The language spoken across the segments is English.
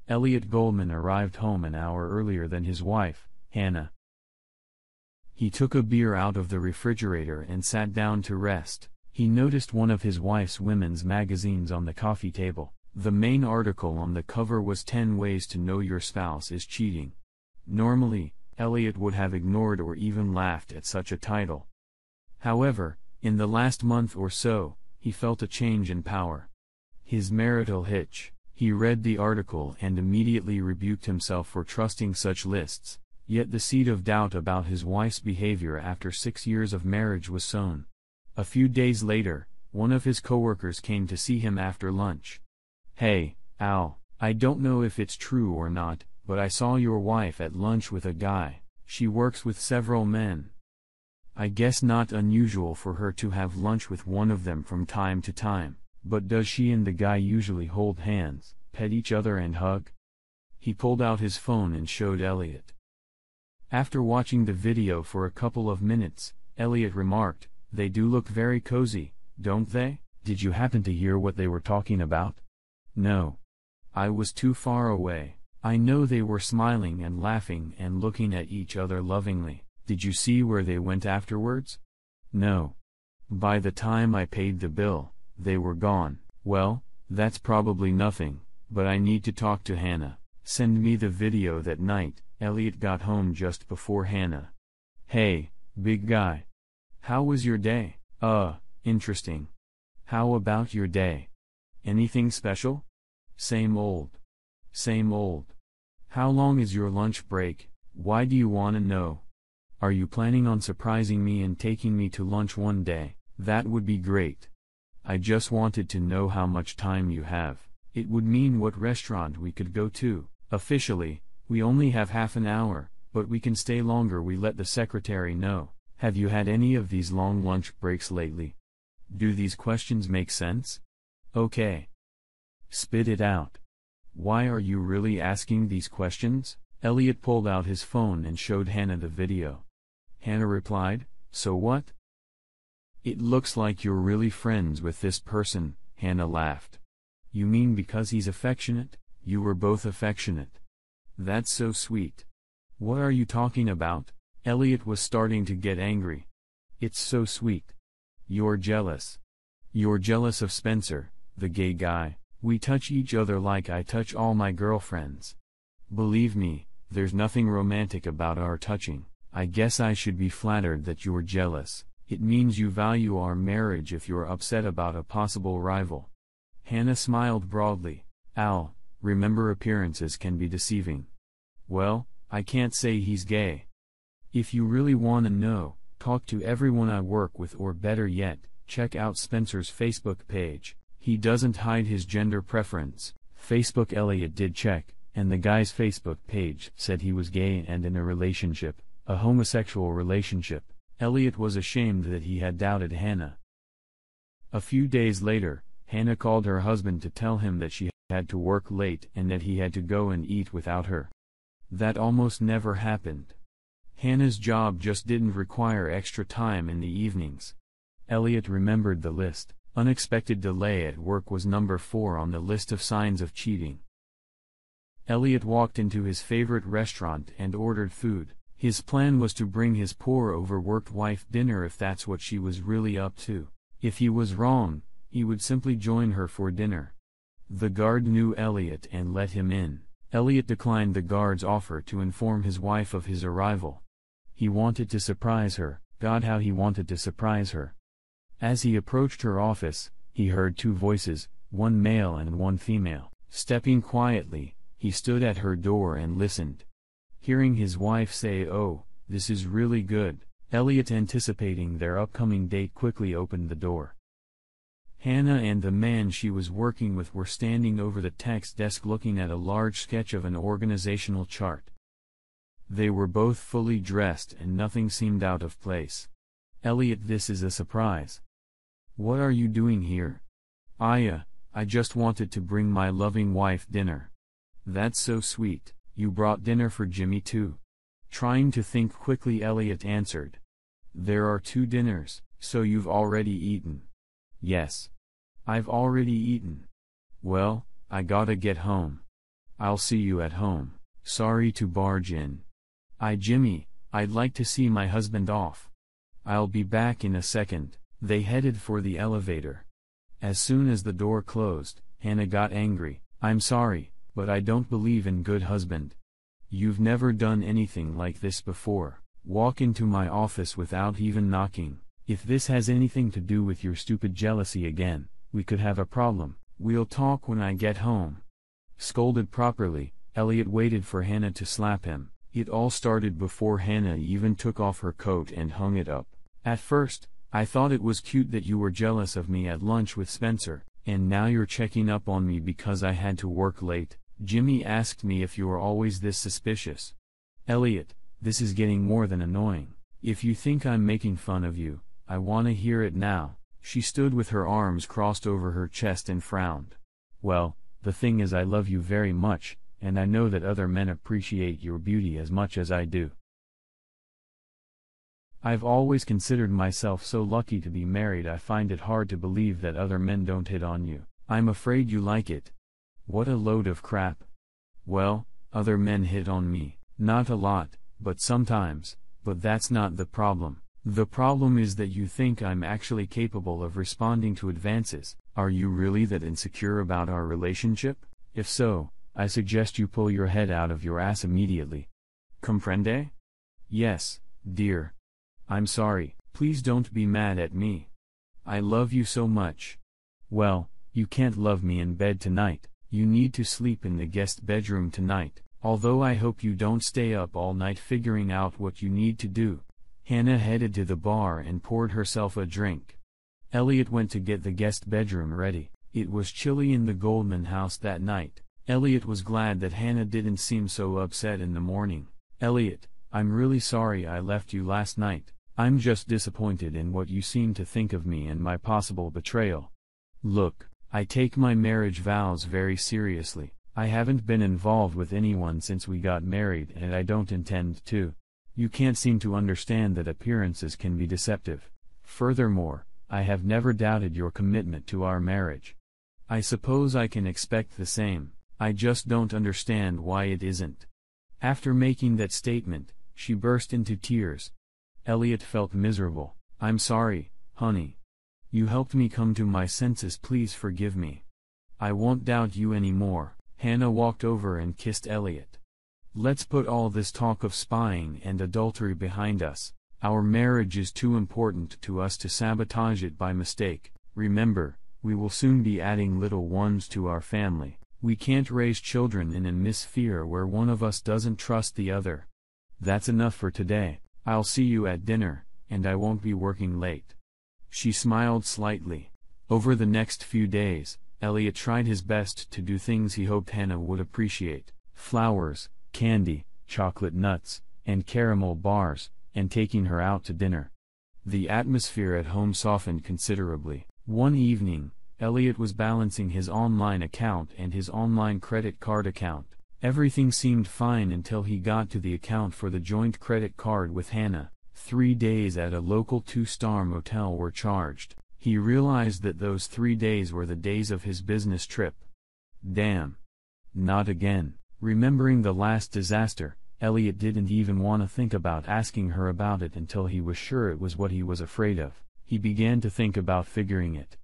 Elliot Goldman arrived home an hour earlier than his wife, Hannah. He took a beer out of the refrigerator and sat down to rest. He noticed one of his wife's women's magazines on the coffee table. The main article on the cover was 10 Ways to Know Your Spouse is Cheating. Normally, Elliot would have ignored or even laughed at such a title. However, in the last month or so, he felt a change in power. His marital hitch. He read the article and immediately rebuked himself for trusting such lists, yet the seed of doubt about his wife's behavior after 6 years of marriage was sown. A few days later, one of his coworkers came to see him after lunch. "Hey, Al, I don't know if it's true or not, but I saw your wife at lunch with a guy. She works with several men. I guess not unusual for her to have lunch with one of them from time to time, but does she and the guy usually hold hands, pet each other and hug?" He pulled out his phone and showed Elliot. After watching the video for a couple of minutes, Elliot remarked, "They do look very cozy, don't they?" "Did you happen to hear what they were talking about?" "No. I was too far away. I know they were smiling and laughing and looking at each other lovingly." "Did you see where they went afterwards?" "No. By the time I paid the bill, they were gone." "Well, that's probably nothing, but I need to talk to Hannah. Send me the video." That night, Elliot got home just before Hannah. "Hey, big guy. How was your day?" Interesting. How about your day? Anything special?" "Same old. Same old. How long is your lunch break? Why do you want to know? Are you planning on surprising me and taking me to lunch one day?" "That would be great. I just wanted to know how much time you have. It would mean what restaurant we could go to." "Officially, we only have half an hour, but we can stay longer. We let the secretary know." "Have you had any of these long lunch breaks lately? Do these questions make sense?" "Okay. Spit it out. Why are you really asking these questions?" Elliot pulled out his phone and showed Hannah the video. Hannah replied, "So what? It looks like you're really friends with this person." Hannah laughed. "You mean because he's affectionate? You were both affectionate. That's so sweet." "What are you talking about?" Elliot was starting to get angry. "It's so sweet. You're jealous. You're jealous of Spencer, the gay guy. We touch each other like I touch all my girlfriends. Believe me, there's nothing romantic about our touching. I guess I should be flattered that you're jealous. It means you value our marriage if you're upset about a possible rival." Hannah smiled broadly. "Al, remember appearances can be deceiving." "Well, I can't say he's gay. If you really want to know, talk to everyone I work with, or better yet, check out Spencer's Facebook page. He doesn't hide his gender preference." Facebook. Elliot did check, and the guy's Facebook page said he was gay and in a relationship, a homosexual relationship. Elliot was ashamed that he had doubted Hannah. A few days later, Hannah called her husband to tell him that she had to work late and that he had to go and eat without her. That almost never happened. Hannah's job just didn't require extra time in the evenings. Elliot remembered the list. Unexpected delay at work was number 4 on the list of signs of cheating. Elliot walked into his favorite restaurant and ordered food. His plan was to bring his poor overworked wife dinner if that's what she was really up to. If he was wrong, he would simply join her for dinner. The guard knew Elliot and let him in. Elliot declined the guard's offer to inform his wife of his arrival. He wanted to surprise her. God, how he wanted to surprise her. As he approached her office, he heard 2 voices, one male and one female. Stepping quietly, he stood at her door and listened. Hearing his wife say, "Oh, this is really good," Elliot, anticipating their upcoming date, quickly opened the door. Hannah and the man she was working with were standing over the text desk looking at a large sketch of an organizational chart. They were both fully dressed and nothing seemed out of place. "Elliot, this is a surprise. What are you doing here?" I just wanted to bring my loving wife dinner." "That's so sweet. You brought dinner for Jimmy too?" Trying to think quickly, Elliot answered. "There are 2 dinners, so you've already eaten?" "Yes. I've already eaten." "Well, I gotta get home. I'll see you at home. Sorry to barge in. Jimmy, I'd like to see my husband off. I'll be back in a second. They headed for the elevator. As soon as the door closed, Hannah got angry. I'm sorry, but I don't believe in good husband. You've never done anything like this before. Walk into my office without even knocking. If this has anything to do with your stupid jealousy again, we could have a problem. We'll talk when I get home. Scolded properly, Elliot waited for Hannah to slap him. It all started before Hannah even took off her coat and hung it up. At first, I thought it was cute that you were jealous of me at lunch with Spencer, and now you're checking up on me because I had to work late. Jimmy asked me if you were always this suspicious. Elliot, this is getting more than annoying. If you think I'm making fun of you, I wanna hear it now. She stood with her arms crossed over her chest and frowned. Well, the thing is I love you very much, and I know that other men appreciate your beauty as much as I do. I've always considered myself so lucky to be married. I find it hard to believe that other men don't hit on you. I'm afraid you like it. What a load of crap. Well, other men hit on me. Not a lot, but sometimes. But that's not the problem. The problem is that you think I'm actually capable of responding to advances. Are you really that insecure about our relationship? If so, I suggest you pull your head out of your ass immediately. Comprende? Yes, dear. I'm sorry. Please don't be mad at me. I love you so much. Well, you can't love me in bed tonight. You need to sleep in the guest bedroom tonight. Although I hope you don't stay up all night figuring out what you need to do. Hannah headed to the bar and poured herself a drink. Elliot went to get the guest bedroom ready. It was chilly in the Goldman house that night. Elliot was glad that Hannah didn't seem so upset in the morning. Elliot, I'm really sorry I left you last night. I'm just disappointed in what you seem to think of me and my possible betrayal. Look, I take my marriage vows very seriously. I haven't been involved with anyone since we got married and I don't intend to. You can't seem to understand that appearances can be deceptive. Furthermore, I have never doubted your commitment to our marriage. I suppose I can expect the same. I just don't understand why it isn't. After making that statement, she burst into tears. Elliot felt miserable. I'm sorry, honey. You helped me come to my senses. Please forgive me. I won't doubt you anymore. Hannah walked over and kissed Elliot. Let's put all this talk of spying and adultery behind us. Our marriage is too important to us to sabotage it by mistake. Remember, we will soon be adding little ones to our family. We can't raise children in an atmosphere where one of us doesn't trust the other. That's enough for today. I'll see you at dinner, and I won't be working late. She smiled slightly. Over the next few days, Elliot tried his best to do things he hoped Hannah would appreciate. Flowers, candy, chocolate nuts, and caramel bars, and taking her out to dinner. The atmosphere at home softened considerably. One evening, Elliot was balancing his online account and his online credit card account. Everything seemed fine until he got to the account for the joint credit card with Hannah. 3 days at a local 2-star motel were charged. He realized that those 3 days were the days of his business trip. Damn. Not again. Remembering the last disaster, Elliot didn't even want to think about asking her about it until he was sure it was what he was afraid of. He began to think about figuring it.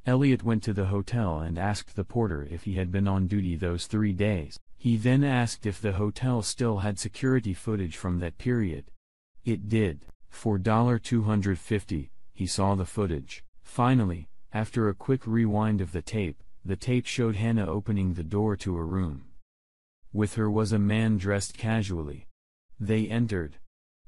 Elliot went to the hotel and asked the porter if he had been on duty those 3 days. He then asked if the hotel still had security footage from that period. It did. For $250, he saw the footage. Finally, after a quick rewind of the tape showed Hannah opening the door to a room. With her was a man dressed casually. They entered.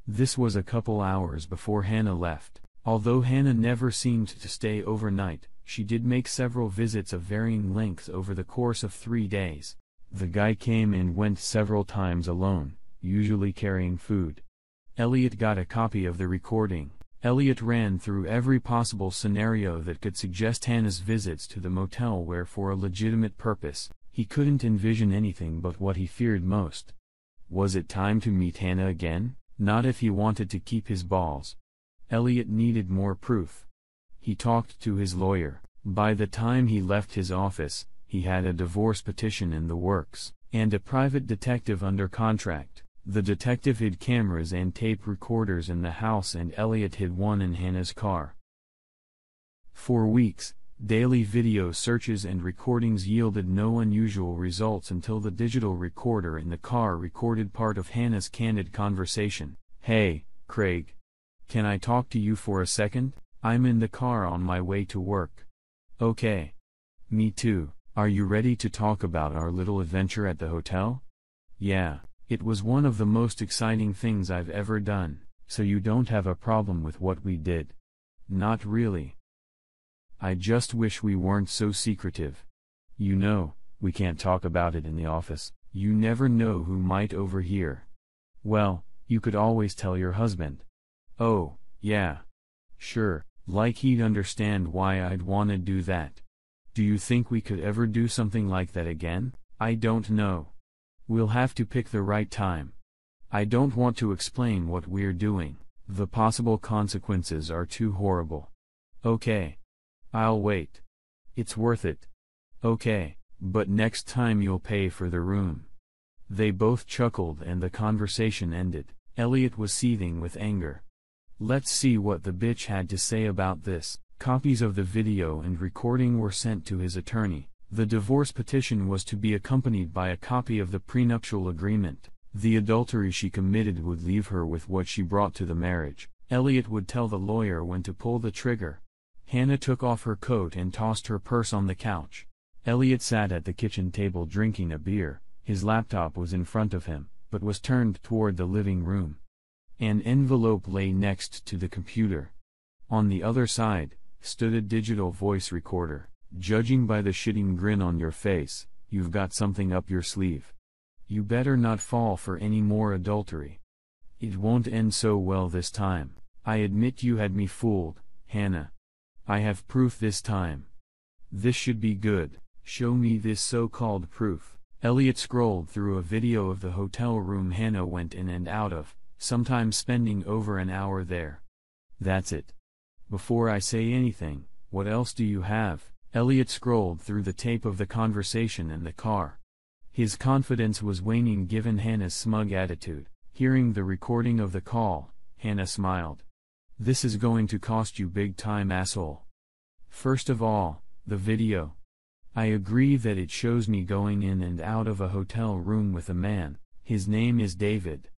This was a couple hours before Hannah left. Although Hannah never seemed to stay overnight, she did make several visits of varying lengths over the course of 3 days. The guy came and went several times alone, usually carrying food. Elliot got a copy of the recording. Elliot ran through every possible scenario that could suggest Hannah's visits to the motel were for a legitimate purpose. He couldn't envision anything but what he feared most. Was it time to meet Hannah again? Not if he wanted to keep his balls. Elliot needed more proof. He talked to his lawyer. By the time he left his office, he had a divorce petition in the works, and a private detective under contract. The detective hid cameras and tape recorders in the house, and Elliot hid one in Hannah's car. For weeks, daily video searches and recordings yielded no unusual results until the digital recorder in the car recorded part of Hannah's candid conversation. "Hey, Craig. Can I talk to you for a second? I'm in the car on my way to work." "Okay. Me too. Are you ready to talk about our little adventure at the hotel?" "Yeah. It was one of the most exciting things I've ever done, so you don't have a problem with what we did?" "Not really. I just wish we weren't so secretive. You know, we can't talk about it in the office. You never know who might overhear." "Well, you could always tell your husband." "Oh, yeah. Sure, like he'd understand why I'd wanna do that." "Do you think we could ever do something like that again?" "I don't know. We'll have to pick the right time. I don't want to explain what we're doing. The possible consequences are too horrible." "Okay. I'll wait. It's worth it." "Okay, but next time you'll pay for the room." They both chuckled and the conversation ended. Elliot was seething with anger. Let's see what the bitch had to say about this. Copies of the video and recording were sent to his attorney. The divorce petition was to be accompanied by a copy of the prenuptial agreement. The adultery she committed would leave her with what she brought to the marriage. Elliot would tell the lawyer when to pull the trigger. Hannah took off her coat and tossed her purse on the couch. Elliot sat at the kitchen table drinking a beer. His laptop was in front of him, but was turned toward the living room. An envelope lay next to the computer. On the other side, stood a digital voice recorder. "Judging by the shitting grin on your face, you've got something up your sleeve. You better not fall for any more adultery. It won't end so well this time. I admit you had me fooled, Hannah. I have proof this time. This should be good. Show me this so-called proof." Elliot scrolled through a video of the hotel room Hannah went in and out of, sometimes spending over an hour there. "That's it. Before I say anything, what else do you have?" Elliot scrolled through the tape of the conversation in the car. His confidence was waning given Hannah's smug attitude. Hearing the recording of the call, Hannah smiled. "This is going to cost you big time, asshole. First of all, the video. I agree that it shows me going in and out of a hotel room with a man. His name is David.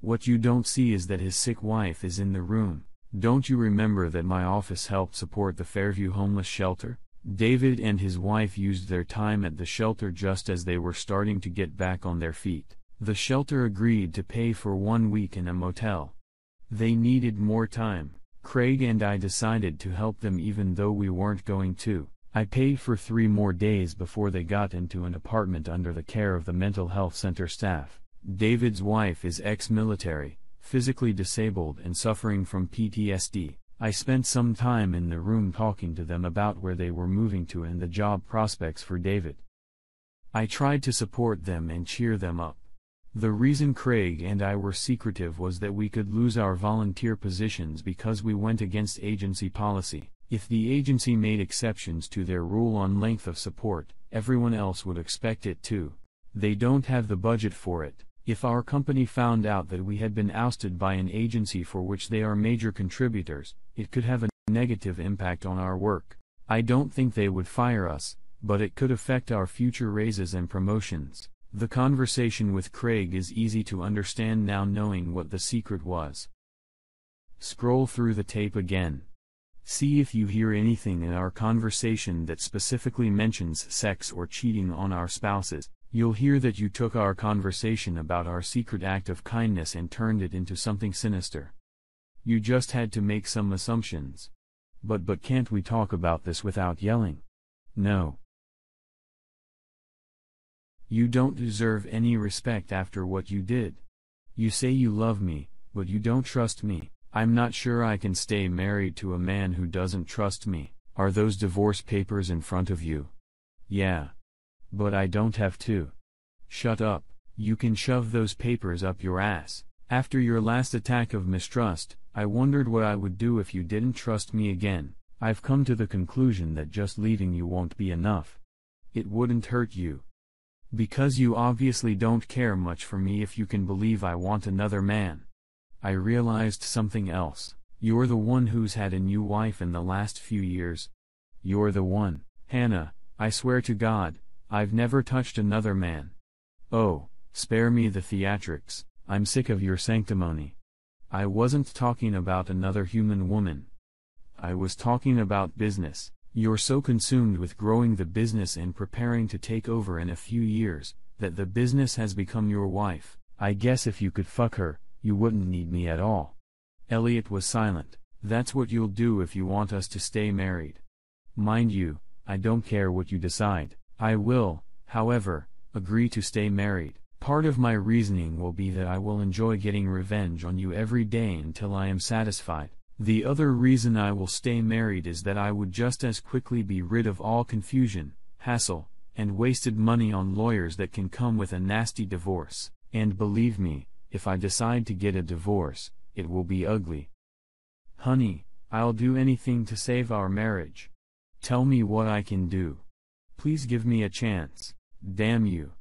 What you don't see is that his sick wife is in the room. Don't you remember that my office helped support the Fairview homeless shelter? David and his wife used their time at the shelter just as they were starting to get back on their feet. The shelter agreed to pay for 1 week in a motel. They needed more time. Craig and I decided to help them even though we weren't going to. I paid for 3 more days before they got into an apartment under the care of the mental health center staff. David's wife is ex-military, physically disabled and suffering from PTSD. I spent some time in the room talking to them about where they were moving to and the job prospects for David. I tried to support them and cheer them up. The reason Craig and I were secretive was that we could lose our volunteer positions because we went against agency policy. If the agency made exceptions to their rule on length of support, everyone else would expect it too. They don't have the budget for it. If our company found out that we had been ousted by an agency for which they are major contributors, it could have a negative impact on our work. I don't think they would fire us, but it could affect our future raises and promotions. The conversation with Craig is easy to understand now knowing what the secret was. Scroll through the tape again. See if you hear anything in our conversation that specifically mentions sex or cheating on our spouses. You'll hear that you took our conversation about our secret act of kindness and turned it into something sinister. You just had to make some assumptions. But can't we talk about this without yelling? No. You don't deserve any respect after what you did. You say you love me, but you don't trust me. I'm not sure I can stay married to a man who doesn't trust me. Are those divorce papers in front of you? Yeah. But I don't have to. Shut up. You can shove those papers up your ass. After your last attack of mistrust, I wondered what I would do if you didn't trust me again. I've come to the conclusion that just leaving you won't be enough. It wouldn't hurt you. Because you obviously don't care much for me if you can believe I want another man. I realized something else. You're the one who's had a new wife in the last few years. You're the one, Hannah, I swear to God, I've never touched another man. Oh, spare me the theatrics, I'm sick of your sanctimony. I wasn't talking about another human woman. I was talking about business. You're so consumed with growing the business and preparing to take over in a few years, that the business has become your wife. I guess if you could fuck her, you wouldn't need me at all. Elliot was silent. That's what you'll do if you want us to stay married. Mind you, I don't care what you decide. I will, however, agree to stay married. Part of my reasoning will be that I will enjoy getting revenge on you every day until I am satisfied. The other reason I will stay married is that I would just as quickly be rid of all confusion, hassle, and wasted money on lawyers that can come with a nasty divorce. And believe me, if I decide to get a divorce, it will be ugly. Honey, I'll do anything to save our marriage. Tell me what I can do. Please give me a chance. Damn you.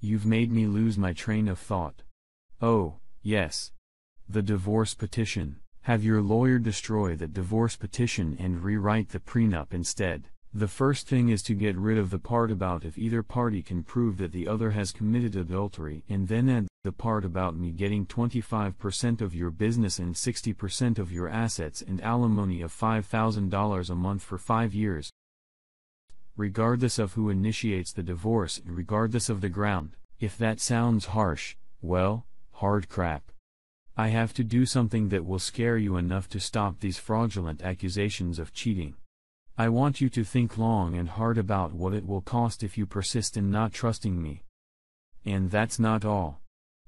You've made me lose my train of thought. Oh, yes. The divorce petition. Have your lawyer destroy that divorce petition and rewrite the prenup instead. The first thing is to get rid of the part about if either party can prove that the other has committed adultery, and then add the part about me getting 25% of your business and 60% of your assets and alimony of $5,000 a month for 5 years. Regardless of who initiates the divorce and regardless of the ground. If that sounds harsh, well, hard crap. I have to do something that will scare you enough to stop these fraudulent accusations of cheating. I want you to think long and hard about what it will cost if you persist in not trusting me. And that's not all.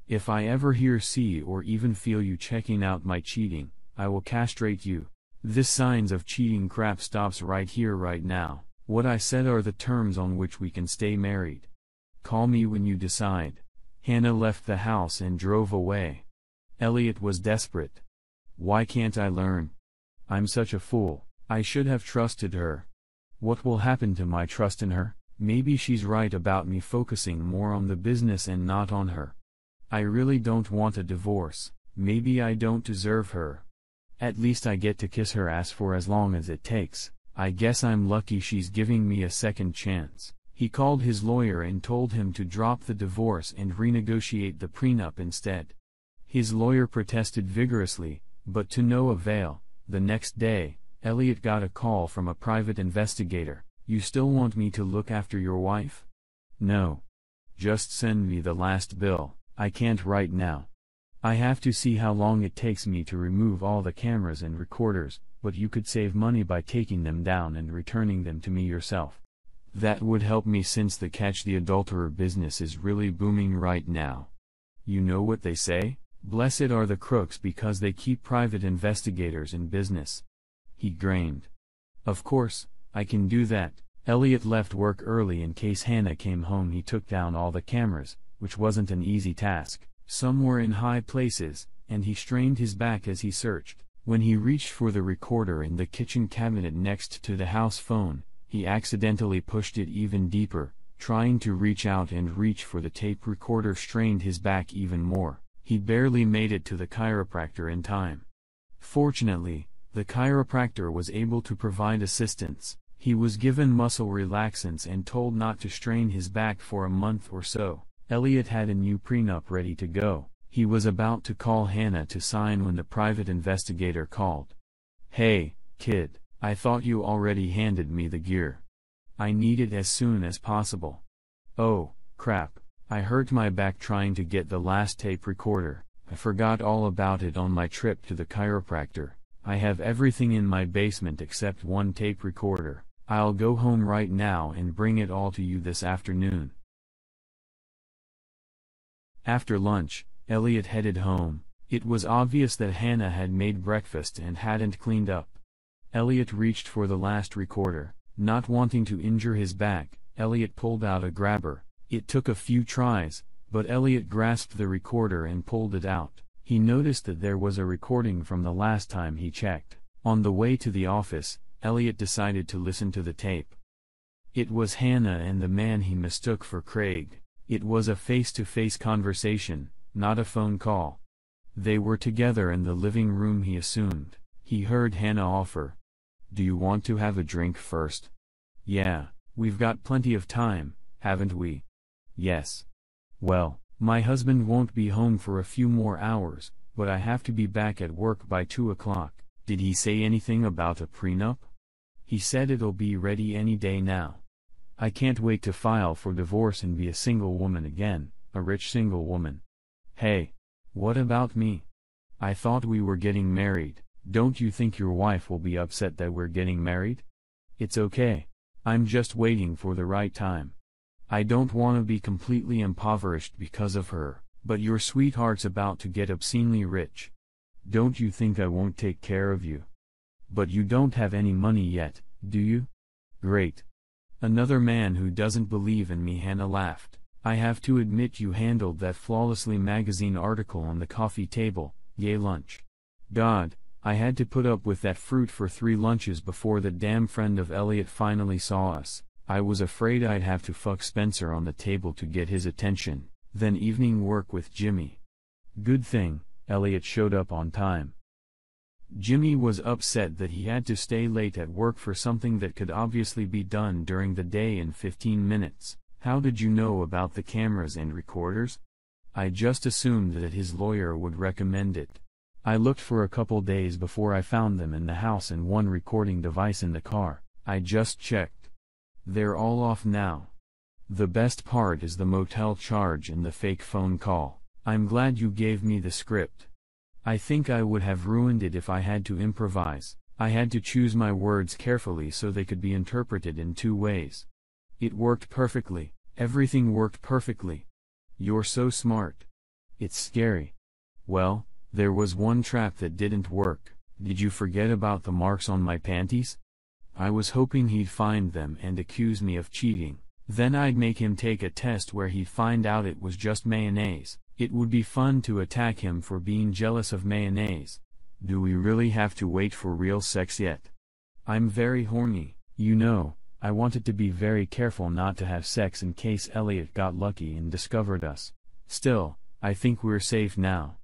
If I ever hear, see, or even feel you checking out my cheating, I will castrate you. This signs of cheating crap stops right here right now. What I said are the terms on which we can stay married. Call me when you decide. Hannah left the house and drove away. Elliot was desperate. Why can't I learn? I'm such a fool. I should have trusted her. What will happen to my trust in her? Maybe she's right about me focusing more on the business and not on her. I really don't want a divorce. Maybe I don't deserve her. At least I get to kiss her ass for as long as it takes. I guess I'm lucky she's giving me a second chance. He called his lawyer and told him to drop the divorce and renegotiate the prenup instead. His lawyer protested vigorously, but to no avail. The next day, Elliot got a call from a private investigator. You still want me to look after your wife? No. Just send me the last bill. I can't right now. I have to see how long it takes me to remove all the cameras and recorders, but you could save money by taking them down and returning them to me yourself. That would help me since the catch the adulterer business is really booming right now. You know what they say? Blessed are the crooks because they keep private investigators in business. He grinned. Of course, I can do that. Elliot left work early in case Hannah came home. He took down all the cameras, which wasn't an easy task. Some were in high places, and he strained his back as he searched. When he reached for the recorder in the kitchen cabinet next to the house phone, he accidentally pushed it even deeper. Trying to reach out and reach for the tape recorder strained his back even more. He barely made it to the chiropractor in time. Fortunately, the chiropractor was able to provide assistance. He was given muscle relaxants and told not to strain his back for a month or so. Elliot had a new prenup ready to go. He was about to call Hannah to sign when the private investigator called. Hey, kid, I thought you already handed me the gear. I need it as soon as possible. Oh, crap. I hurt my back trying to get the last tape recorder. I forgot all about it on my trip to the chiropractor. I have everything in my basement except one tape recorder. I'll go home right now and bring it all to you this afternoon. After lunch, Elliot headed home. It was obvious that Hannah had made breakfast and hadn't cleaned up. Elliot reached for the last recorder. Not wanting to injure his back, Elliot pulled out a grabber. It took a few tries, but Elliot grasped the recorder and pulled it out. He noticed that there was a recording from the last time he checked. On the way to the office, Elliot decided to listen to the tape. It was Hannah and the man he mistook for Craig. It was a face-to-face conversation, not a phone call. They were together in the living room, he assumed. He heard Hannah offer, "Do you want to have a drink first?" "Yeah, we've got plenty of time, haven't we?" "Yes." "Well, my husband won't be home for a few more hours, but I have to be back at work by 2 o'clock. Did he say anything about a prenup?" "He said it'll be ready any day now. I can't wait to file for divorce and be a single woman again, a rich single woman." "Hey, what about me? I thought we were getting married. Don't you think your wife will be upset that we're getting married?" "It's okay. I'm just waiting for the right time. I don't want to be completely impoverished because of her, but your sweetheart's about to get obscenely rich. Don't you think I won't take care of you?" "But you don't have any money yet, do you?" "Great. Another man who doesn't believe in me," Hannah laughed. "I have to admit you handled that flawlessly. Magazine article on the coffee table, yay lunch. God, I had to put up with that fruit for 3 lunches before the damn friend of Elliot finally saw us. I was afraid I'd have to fuck Spencer on the table to get his attention, then evening work with Jimmy. Good thing, Elliot showed up on time. Jimmy was upset that he had to stay late at work for something that could obviously be done during the day in 15 minutes. How did you know about the cameras and recorders? I just assumed that his lawyer would recommend it. I looked for a couple days before I found them in the house and one recording device in the car. I just checked. They're all off now. The best part is the motel charge and the fake phone call. I'm glad you gave me the script. I think I would have ruined it if I had to improvise. I had to choose my words carefully so they could be interpreted in 2 ways. It worked perfectly. Everything worked perfectly. You're so smart. It's scary. Well, there was one trap that didn't work. Did you forget about the marks on my panties? I was hoping he'd find them and accuse me of cheating. Then I'd make him take a test where he'd find out it was just mayonnaise. It would be fun to attack him for being jealous of mayonnaise. Do we really have to wait for real sex yet? I'm very horny. You know, I wanted to be very careful not to have sex in case Elliot got lucky and discovered us. Still, I think we're safe now.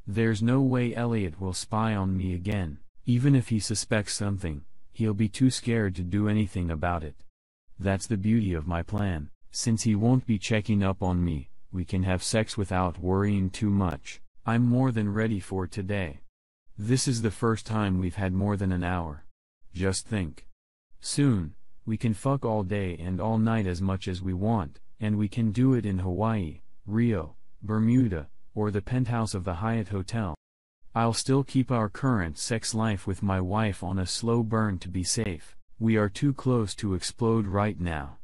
There's no way Elliot will spy on me again. Even if he suspects something, he'll be too scared to do anything about it. That's the beauty of my plan. Since he won't be checking up on me, we can have sex without worrying too much. I'm more than ready for today. This is the first time we've had more than an hour. Just think. Soon, we can fuck all day and all night as much as we want, and we can do it in Hawaii, Rio, Bermuda, or the penthouse of the Hyatt Hotel. I'll still keep our current sex life with my wife on a slow burn to be safe. We are too close to explode right now.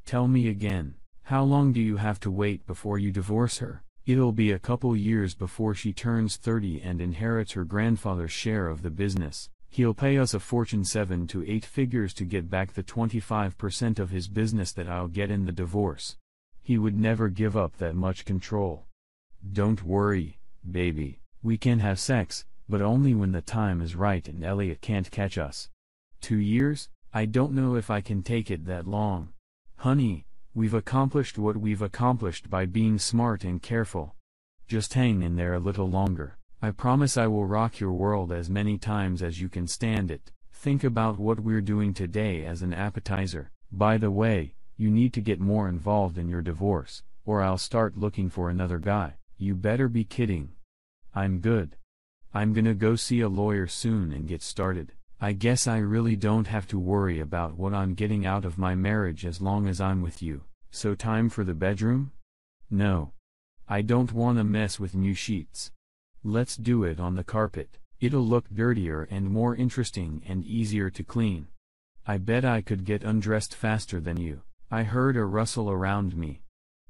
Tell me again, how long do you have to wait before you divorce her? It'll be a couple years before she turns 30 and inherits her grandfather's share of the business. He'll pay us a fortune, 7 to 8 figures, to get back the 25% of his business that I'll get in the divorce. He would never give up that much control. Don't worry, baby, we can have sex, but only when the time is right and Elliot can't catch us. 2 years? I don't know if I can take it that long. Honey, we've accomplished what we've accomplished by being smart and careful. Just hang in there a little longer. I promise I will rock your world as many times as you can stand it. Think about what we're doing today as an appetizer. By the way, you need to get more involved in your divorce, or I'll start looking for another guy. You better be kidding. I'm good. I'm gonna go see a lawyer soon and get started. I guess I really don't have to worry about what I'm getting out of my marriage as long as I'm with you. So time for the bedroom? No. I don't want to mess with new sheets. Let's do it on the carpet. It'll look dirtier and more interesting and easier to clean. I bet I could get undressed faster than you. I heard a rustle around me.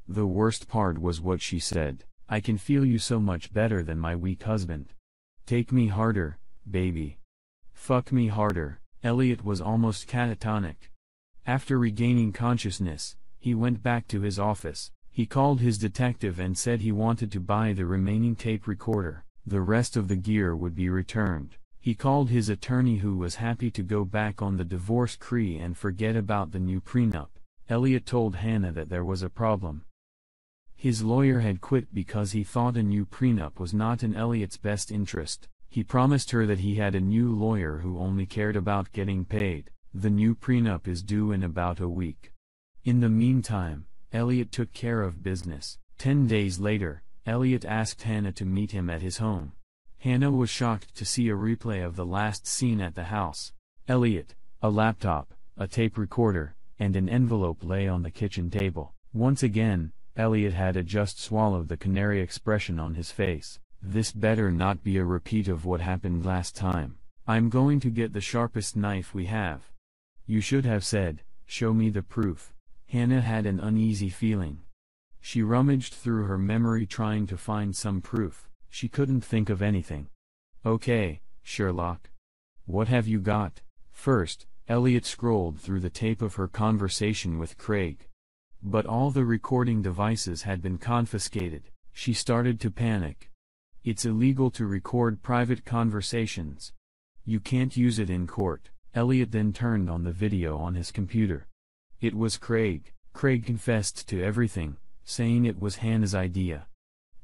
The worst part was what she said. I can feel you so much better than my weak husband. Take me harder, baby. Fuck me harder. Elliot was almost catatonic. After regaining consciousness, he went back to his office. He called his detective and said he wanted to buy the remaining tape recorder. The rest of the gear would be returned. He called his attorney, who was happy to go back on the divorce decree and forget about the new prenup. Elliot told Hannah that there was a problem. His lawyer had quit because he thought a new prenup was not in Elliot's best interest. He promised her that he had a new lawyer who only cared about getting paid. The new prenup is due in about a week. In the meantime, Elliot took care of business. 10 days later, Elliot asked Hannah to meet him at his home. Hannah was shocked to see a replay of the last scene at the house. Elliot, a laptop, a tape recorder, and an envelope lay on the kitchen table. Once again, Elliot had to just swallow the canary expression on his face. This better not be a repeat of what happened last time. I'm going to get the sharpest knife we have. You should have said, show me the proof. Hannah had an uneasy feeling. She rummaged through her memory trying to find some proof. She couldn't think of anything. Okay, Sherlock. What have you got? First, Elliot scrolled through the tape of her conversation with Craig. But all the recording devices had been confiscated. She started to panic. It's illegal to record private conversations. You can't use it in court. Elliot then turned on the video on his computer. It was Craig. Craig confessed to everything, saying it was Hannah's idea.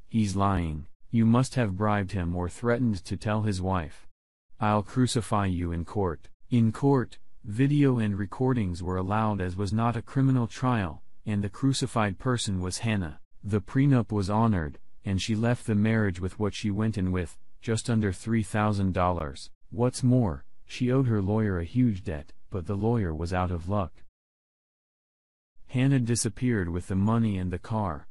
He's lying. You must have bribed him or threatened to tell his wife. I'll crucify you in court. In court, video and recordings were allowed as was not a criminal trial, and the crucified person was Hannah. The prenup was honored, and she left the marriage with what she went in with, just under $3,000. What's more, she owed her lawyer a huge debt, but the lawyer was out of luck. Hannah disappeared with the money and the car.